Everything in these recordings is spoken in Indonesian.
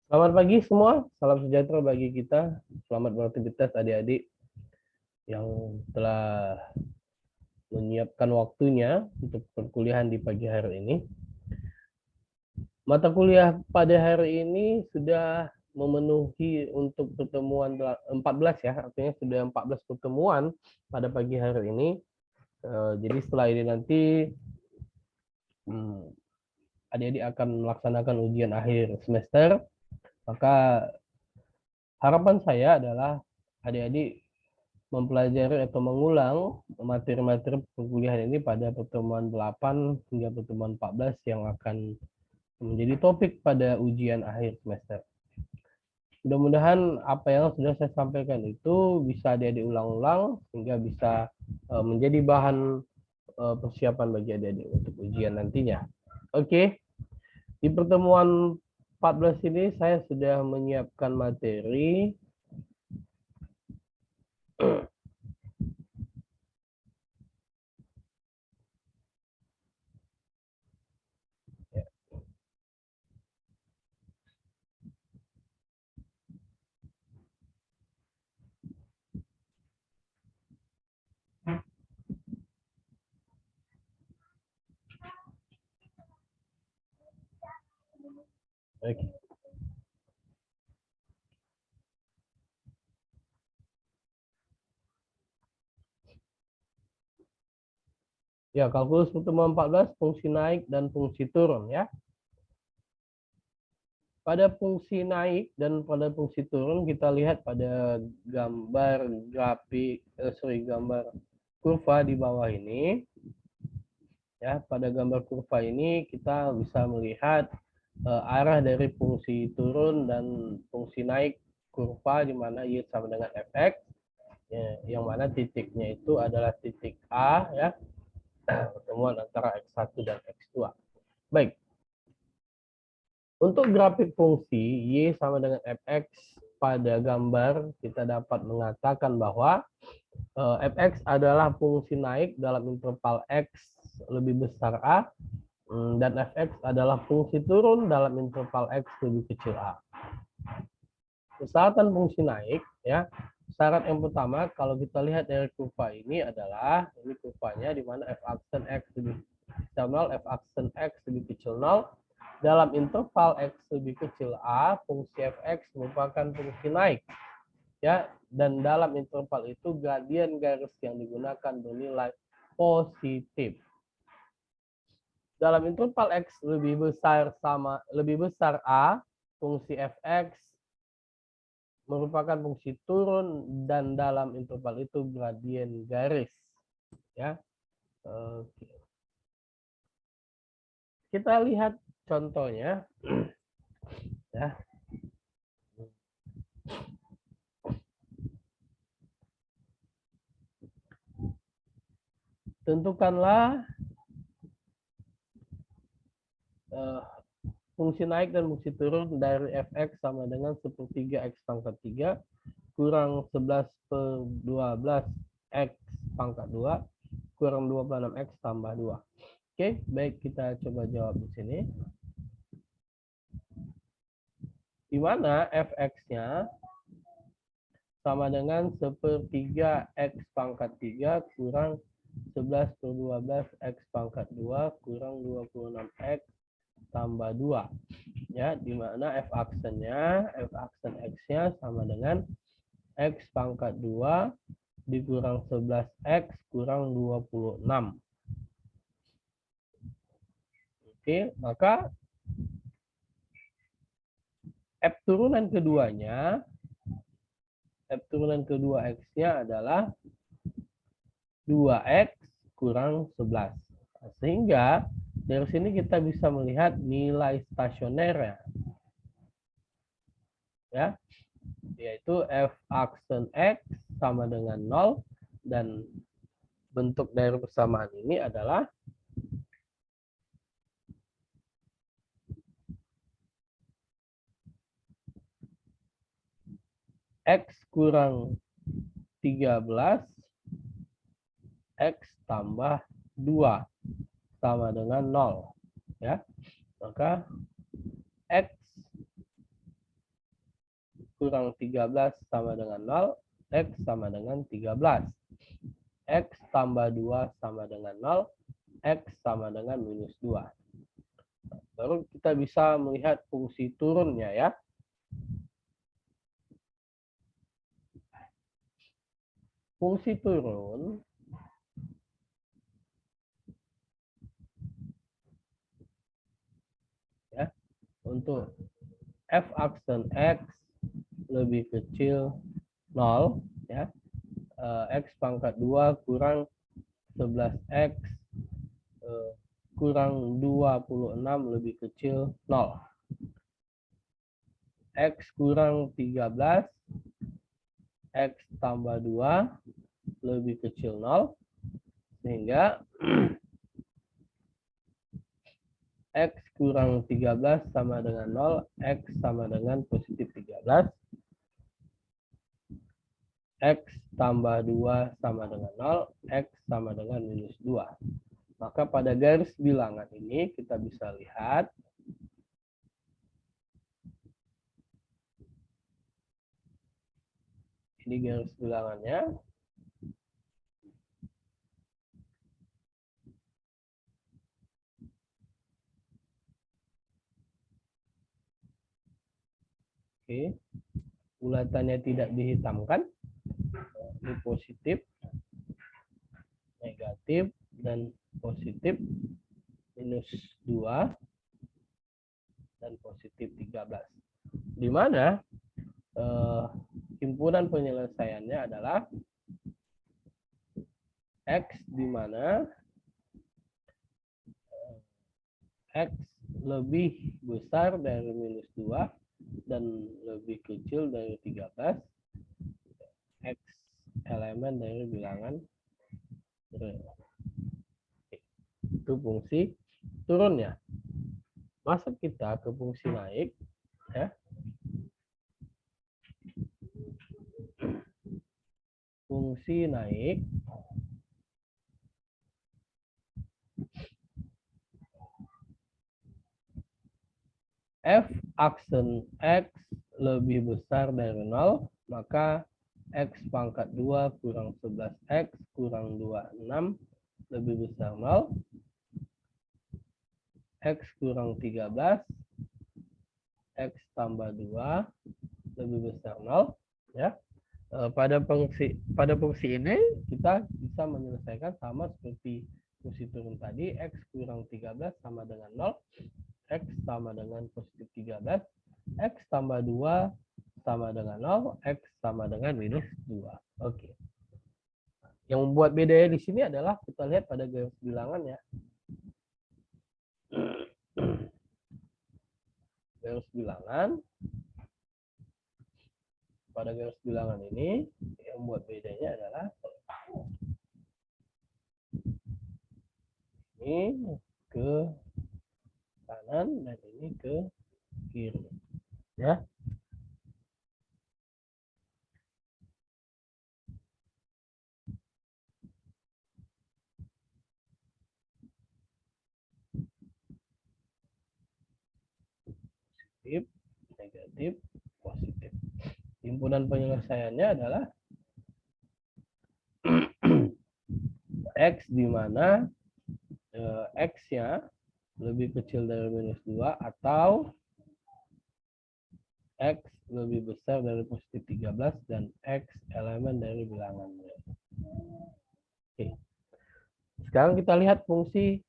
Selamat pagi semua, salam sejahtera bagi kita. Selamat beraktivitas adik-adik yang telah menyiapkan waktunya untuk perkuliahan di pagi hari ini. Mata kuliah pada hari ini sudah memenuhi untuk pertemuan 14 ya, artinya sudah 14 pertemuan pada pagi hari ini. Jadi setelah ini nanti adik-adik akan melaksanakan ujian akhir semester, maka harapan saya adalah adik-adik mempelajari atau mengulang materi-materi perkuliahan ini pada pertemuan 8 hingga pertemuan 14 yang akan menjadi topik pada ujian akhir semester. Mudah-mudahan apa yang sudah saya sampaikan itu bisa adik-adik ulang-ulang sehingga bisa menjadi bahan persiapan bagi adik-adik untuk ujian nantinya. Oke, di pertemuan 14 ini saya sudah menyiapkan materi. Oke. Ya, kalkulus pertemuan 14, fungsi naik dan fungsi turun ya. Pada fungsi naik dan pada fungsi turun kita lihat pada gambar grafik, gambar kurva di bawah ini. Ya, pada gambar kurva ini kita bisa melihat arah dari fungsi turun dan fungsi naik kurva di mana y sama dengan fx, ya, yang mana titiknya itu adalah titik A ya, pertemuan antara X1 dan X2. Baik. Untuk grafik fungsi Y sama dengan Fx pada gambar kita dapat mengatakan bahwa Fx adalah fungsi naik dalam interval X lebih besar A dan Fx adalah fungsi turun dalam interval X lebih kecil A. Persyaratan fungsi naik ya. Syarat yang pertama kalau kita lihat dari kurva ini adalah ini kurvanya di mana f aksen x lebih kecil 0, f aksen x lebih kecil 0. Dalam interval x lebih kecil a, fungsi fx merupakan fungsi naik. Ya, dan dalam interval itu gradien garis yang digunakan bernilai positif. Dalam interval x lebih besar a, fungsi fx merupakan fungsi turun dan dalam interval itu gradien garis. Ya, kita lihat contohnya. Ya. Tentukanlah fungsi naik dan fungsi turun dari fx sama dengan 1/3 x pangkat 3 kurang 11/12 x pangkat 2 kurang 26 x tambah 2. Oke, baik, kita coba jawab di sini. Di mana fx-nya sama dengan 1/3 x pangkat 3 kurang 11/12 x pangkat 2 kurang 26 x tambah 2. Ya, di mana f aksen x-nya sama dengan x pangkat 2 dikurang 11x kurang 26. Oke, maka f turunan keduanya, f turunan kedua x-nya adalah 2x kurang 11. Sehingga dari sini kita bisa melihat nilai stasionernya. Ya, yaitu f aksen x sama dengan 0 dan bentuk dari persamaan ini adalah x kurang 13 x tambah 2 sama dengan 0. Ya, maka x kurang 13 sama dengan 0, X sama dengan 13. X tambah 2 sama dengan 0, X sama dengan minus 2. Baru kita bisa melihat fungsi turunnya ya. Fungsi turun ya untuk f aksen X lebih kecil 0 ya. X pangkat 2 kurang 11X kurang 26 lebih kecil 0. X kurang 13, X tambah 2 lebih kecil 0, sehingga X kurang 13 sama dengan 0, X sama dengan positif 13, X tambah 2 sama dengan 0, X sama dengan minus 2. Maka pada garis bilangan ini kita bisa lihat ini garis bilangannya. Oke, bulatannya tidak dihitamkan. Ini positif, negatif, dan positif minus 2 dan positif 13. Di mana himpunan penyelesaiannya adalah X di mana X lebih besar dari minus 2 dan lebih kecil dari 13, X elemen dari bilangan real. Itu fungsi turunnya. Masuk kita ke fungsi naik ya. Fungsi naik f aksen X lebih besar dari 0, maka X pangkat 2 kurang 11X kurang 26 lebih besar 0. X kurang 13, X tambah 2 lebih besar 0. Ya. Pada fungsi ini kita bisa menyelesaikan sama seperti fungsi turun tadi. X kurang 13 sama dengan 0, X sama dengan positif 13, X tambah 2 sama dengan 0, X sama dengan minus 2. Oke. Yang membuat bedanya di sini adalah kita lihat pada garis bilangan ya. Garis bilangan. Pada garis bilangan ini yang membuat bedanya adalah ini ke kanan dan ini ke kiri ya. Positif, negatif, positif. Himpunan penyelesaiannya adalah X di mana X-nya lebih kecil dari minus 2 atau X lebih besar dari positif 13 dan X elemen dari bilangan. Oke. Sekarang kita lihat fungsi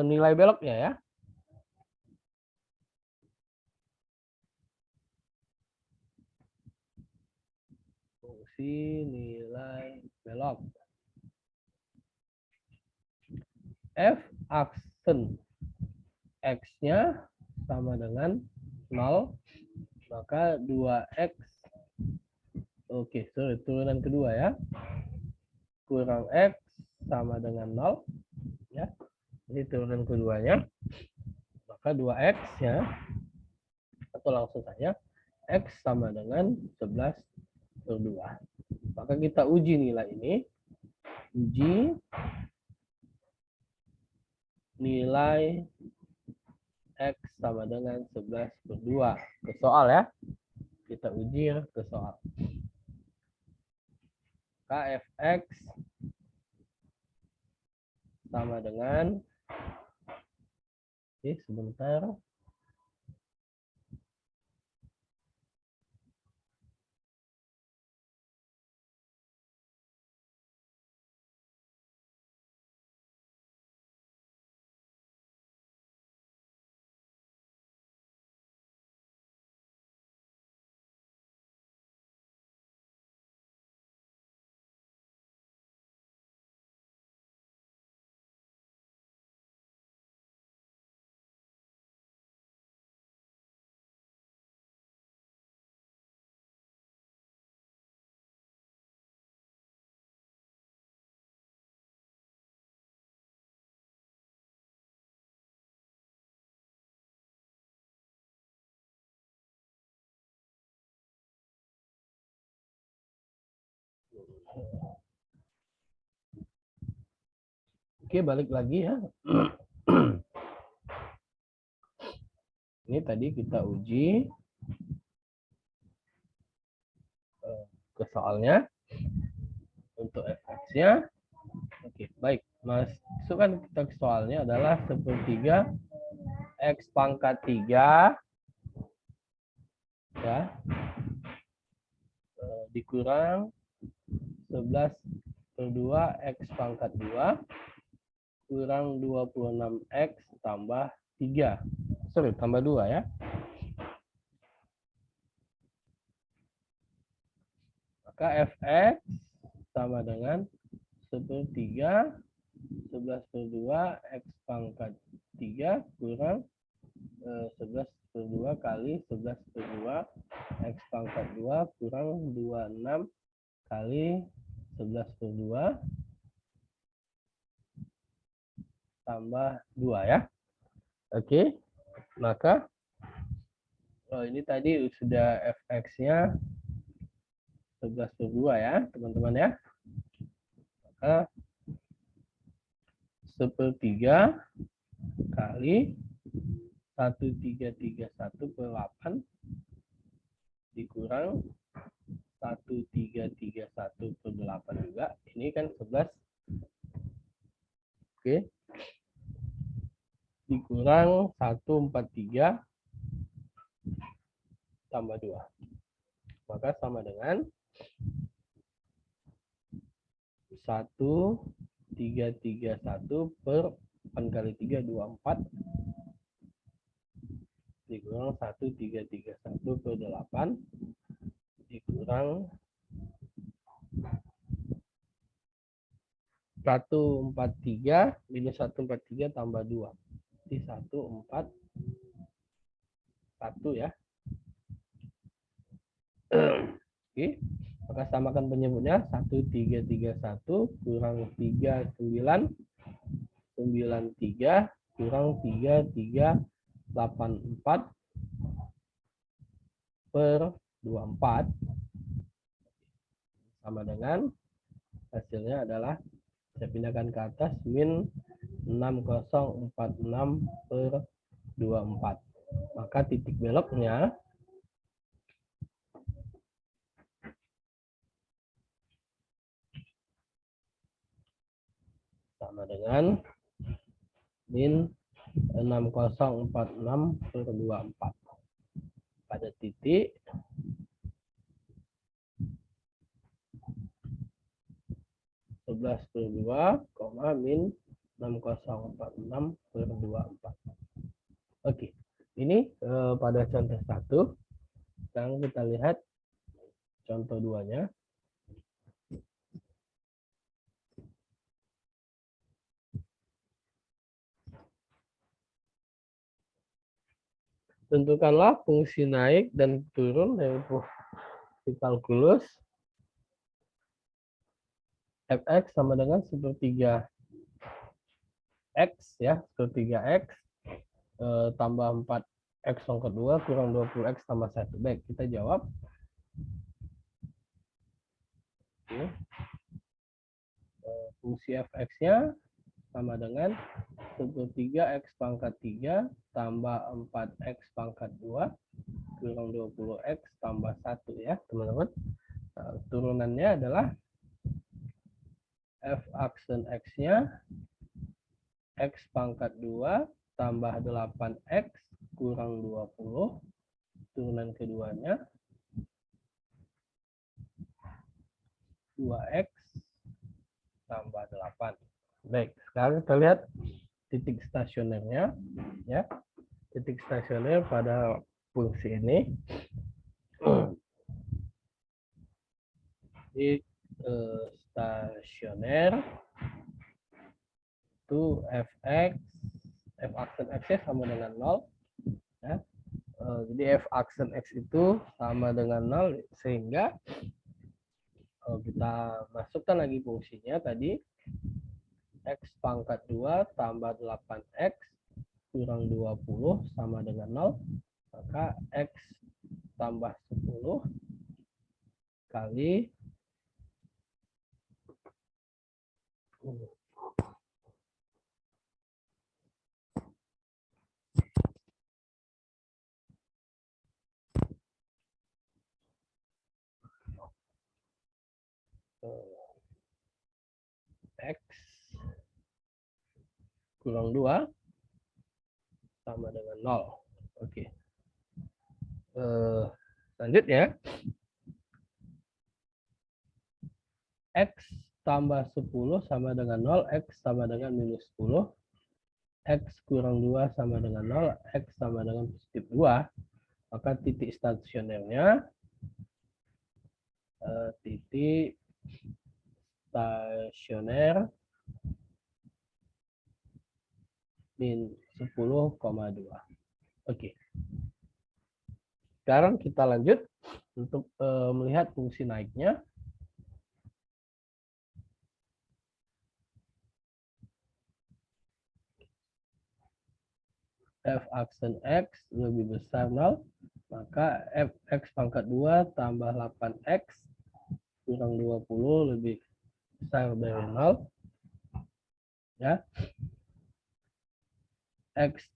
nilai beloknya ya. Fungsi nilai belok. F aksen X-nya sama dengan 0, maka 2X, oke, sorry, turunan kedua ya, kurang X sama dengan 0, ya, ini turunan keduanya, maka 2X ya, atau langsung saja, X sama dengan 11/2. Maka kita uji nilai ini, uji nilai X sama dengan 11/2 ke soal ya. kita uji ke soal. Kfx sama dengan, oke, sebentar. Oke, balik lagi ya. Ini tadi kita uji ke soalnya untuk fx-nya. Oke, baik. Masukkan kita ke soalnya adalah 1/3 x pangkat 3 ya, dikurang 11/2 x pangkat 2 kurang 26x tambah 3. Sorry, tambah 2 ya. Maka fx sama dengan 1/3 11/2 x pangkat 3 kurang 11/2 kali 11/2 x pangkat 2 kurang 26 kali 11/2 tambah 2 ya. Oke, maka ini tadi sudah fx-nya 11/2 ya, teman-teman ya. Maka 1/3 kali 1331/8 dikurang 1331/8 juga. Ini kan 11. Oke. Dikurang 143 tambah 2. Maka sama dengan 1331 per 8 kali 3 24 dikurang 1331 per 8 dikurang 143 minus 143 tambah 2 di 141 ya. Oke, maka samakan penyebutnya 1331 kurang 3993 kurang 3384 per 24 sama dengan hasilnya adalah, saya pindahkan ke atas, min 6046 per 24. Maka titik beloknya sama dengan min 6046 per 24 pada titik 11/2, min 6046 per 24. Oke, ini pada contoh 1. Sekarang kita lihat contoh 2-nya. Tentukanlah fungsi naik dan turun dari kalkulus fx sama dengan 1/3 x ya, 1/3 x tambah 4x pangkat 2 kurang 20x tambah 1. Baik, kita jawab. Oke. Fungsi fx-nya sama dengan 1/3 X pangkat 3 tambah 4X pangkat 2 kurang 20X tambah 1 ya teman-teman. Nah, turunannya adalah F aksen X-nya X pangkat 2 tambah 8X kurang 20. Turunan keduanya 2X tambah 8. Baik, sekarang kita lihat titik stasionernya ya. Titik stasioner pada fungsi ini titik stasioner itu Fx F aksen X sama dengan 0 ya. Jadi F aksen X itu sama dengan 0 sehingga kita masukkan lagi fungsinya tadi X pangkat 2 tambah 8X kurang 20 sama dengan 0, maka X tambah 10 kali X kurang 2 sama dengan 0. Oke. Selanjutnya X tambah 10 sama dengan 0, X sama dengan minus 10, X kurang 2 sama dengan 0, X sama dengan positif 2, maka titik stasionernya titik stasioner min 10,2. Oke. Sekarang kita lanjut untuk melihat fungsi naiknya. F aksen X lebih besar 0, maka Fx pangkat 2 tambah 8X kurang 20 lebih besar dari 0. Ya. X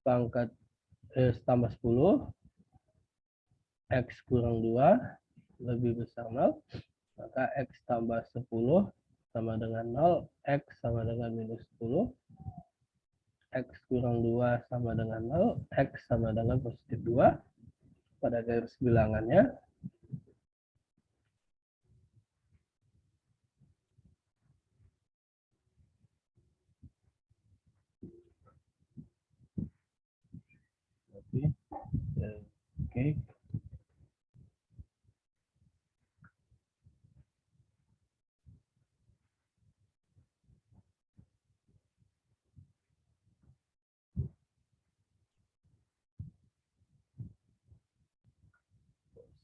pangkat tambah 10, X kurang 2 lebih besar 0, maka X tambah 10 sama dengan 0, X sama dengan minus 10, X kurang 2 sama dengan 0, X sama dengan positif 2. Pada garis bilangannya, oke.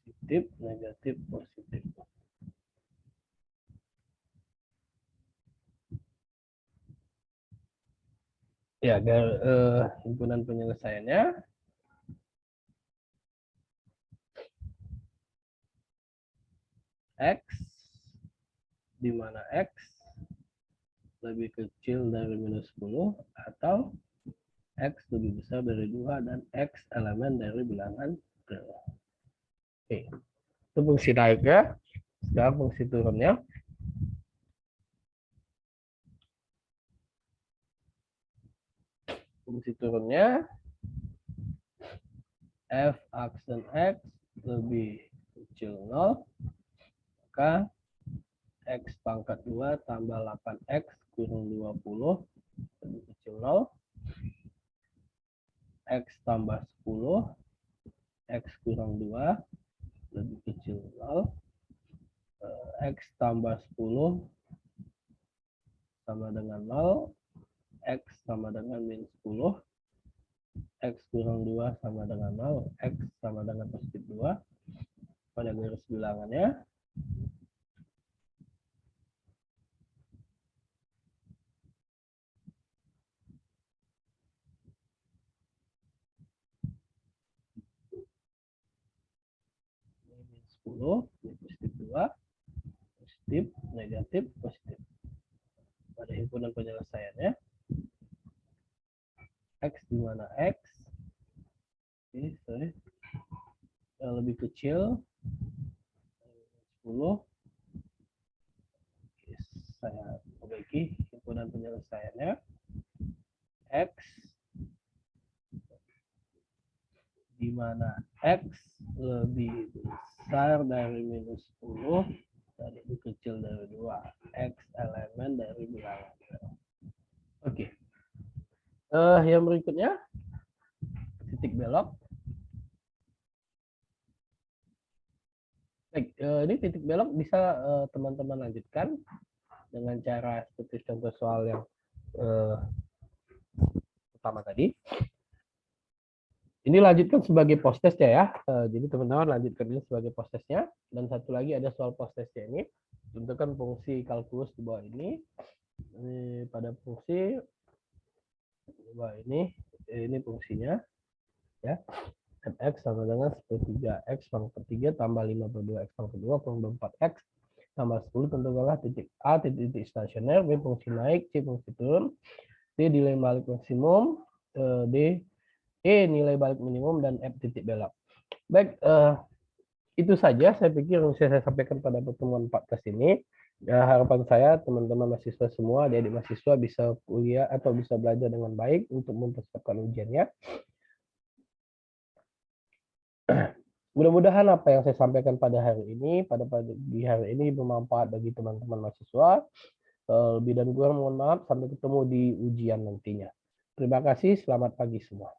Positif, negatif, positif. Ya, himpunan penyelesaiannya X, di mana X lebih kecil dari minus 10 atau X lebih besar dari 2 dan X elemen dari bilangan real. Oke, itu fungsi naiknya. Sekarang fungsi turunnya. Fungsi turunnya F aksen X lebih kecil 0, maka X pangkat 2 tambah 8X kurang 20 lebih kecil 0, X tambah 10, X kurang 2 lebih kecil 0, X tambah 10 sama dengan 0, X sama dengan min 10, X kurang 2 sama dengan 0, X sama dengan positif 2. Pada garis bilangannya, min 10, positif 2, positif, negatif, positif. Pada himpunan penyelesaiannya, X di mana X lebih kecil 10. Saya perbaiki himpunan penyelesaiannya. X di mana X lebih besar dari minus 10 dan lebih kecil dari 2. X elemen dari bilangan. Oke. Yang berikutnya titik belok. Baik, ini titik belok bisa teman-teman lanjutkan dengan cara seperti contoh soal yang pertama tadi. Ini lanjutkan sebagai post test ya. Jadi teman-teman lanjutkan ini sebagai post testnya. Dan satu lagi ada soal post testnya ini. Tentukan fungsi kalkulus di bawah ini. Ini pada fungsi di bawah ini fungsinya ya. Fx sama dengan 13x pangkat per 3 tambah 5/2x pangkat per 2 kurang 4x tambah 10. Tentukanlah titik A titik stasioner, B fungsi naik, C fungsi turun, D nilai balik maksimum, D E nilai balik minimum, dan F titik belok. Baik, itu saja saya pikir yang bisa saya sampaikan pada pertemuan 14 ini. Harapan saya teman-teman mahasiswa semua, adik-adik mahasiswa bisa kuliah atau bisa belajar dengan baik untuk mempersiapkan ujiannya. Mudah-mudahan apa yang saya sampaikan pada hari ini, di hari ini bermanfaat bagi teman-teman mahasiswa. Lebih dan kurang mohon maaf, sampai ketemu di ujian nantinya. Terima kasih, selamat pagi semua.